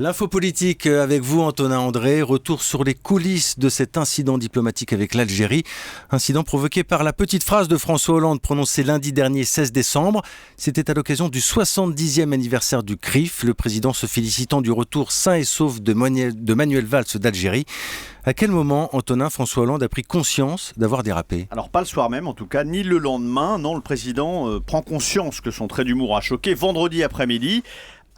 L'info politique avec vous, Antonin André. Retour sur les coulisses de cet incident diplomatique avec l'Algérie. Incident provoqué par la petite phrase de François Hollande prononcée lundi dernier 16 décembre. C'était à l'occasion du 70e anniversaire du CRIF. Le président se félicitant du retour sain et sauf de Manuel Valls d'Algérie. À quel moment, Antonin, François Hollande a pris conscience d'avoir dérapé ? Alors pas le soir même en tout cas, ni le lendemain. Non, le président prend conscience que son trait d'humour a choqué vendredi après-midi,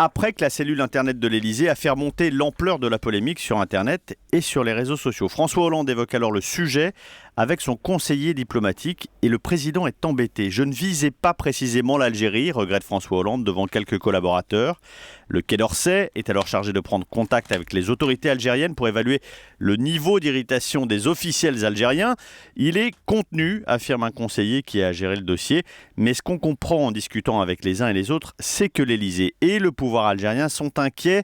après que la cellule Internet de l'Élysée a fait remonter l'ampleur de la polémique sur Internet et sur les réseaux sociaux. François Hollande évoque alors le sujet avec son conseiller diplomatique et le président est embêté. « Je ne visais pas précisément l'Algérie », regrette François Hollande devant quelques collaborateurs. Le Quai d'Orsay est alors chargé de prendre contact avec les autorités algériennes pour évaluer le niveau d'irritation des officiels algériens. Il est contenu, affirme un conseiller qui a géré le dossier. Mais ce qu'on comprend en discutant avec les uns et les autres, c'est que l'Élysée et le pouvoir algérien sont inquiets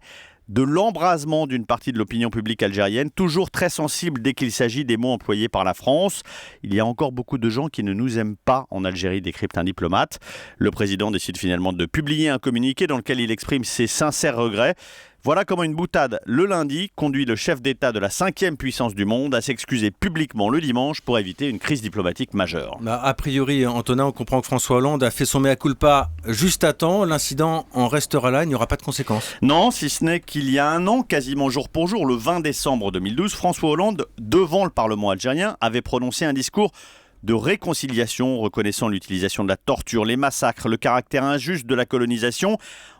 de l'embrasement d'une partie de l'opinion publique algérienne, toujours très sensible dès qu'il s'agit des mots employés par la France. Il y a encore beaucoup de gens qui ne nous aiment pas en Algérie, décrypte un diplomate. Le président décide finalement de publier un communiqué dans lequel il exprime ses sincères regrets. Voilà comment une boutade le lundi conduit le chef d'État de la 5e puissance du monde à s'excuser publiquement le dimanche pour éviter une crise diplomatique majeure. A priori, Antonin, on comprend que François Hollande a fait son mea culpa juste à temps. L'incident en restera là, il n'y aura pas de conséquences. Non, si ce n'est qu'il y a un an, quasiment jour pour jour, le 20 décembre 2012, François Hollande, devant le Parlement algérien, avait prononcé un discours de réconciliation, reconnaissant l'utilisation de la torture, les massacres, le caractère injuste de la colonisation.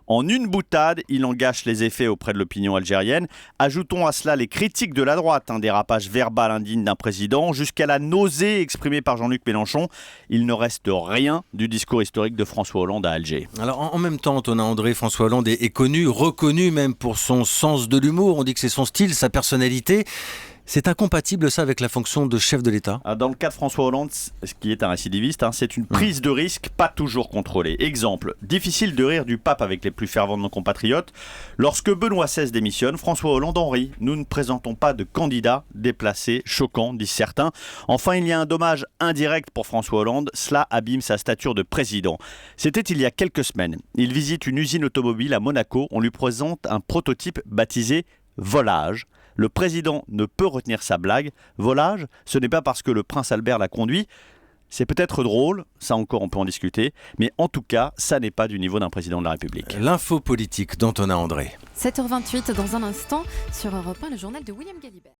En une boutade, il en gâche les effets auprès de l'opinion algérienne. Ajoutons à cela les critiques de la droite, un dérapage verbal indigne d'un président, jusqu'à la nausée exprimée par Jean-Luc Mélenchon. Il ne reste rien du discours historique de François Hollande à Alger. Alors en même temps, Antonin André, François Hollande est connu, reconnu même pour son sens de l'humour. On dit que c'est son style, sa personnalité. C'est incompatible ça avec la fonction de chef de l'État ? Dans le cas de François Hollande, ce qui est un récidiviste, c'est une prise de risque pas toujours contrôlée. Exemple, difficile de rire du pape avec les plus fervents de nos compatriotes. Lorsque Benoît XVI démissionne, François Hollande en rit. Nous ne présentons pas de candidat déplacé, choquant, disent certains. Enfin, il y a un dommage indirect pour François Hollande. Cela abîme sa stature de président. C'était il y a quelques semaines. Il visite une usine automobile à Monaco. On lui présente un prototype baptisé Volage. Le président ne peut retenir sa blague. Volage, ce n'est pas parce que le prince Albert l'a conduit. C'est peut-être drôle, ça encore on peut en discuter, mais en tout cas, ça n'est pas du niveau d'un président de la République. L'info politique d'Antonin André. 7h28 dans un instant sur Europe 1, le journal de William Galibert.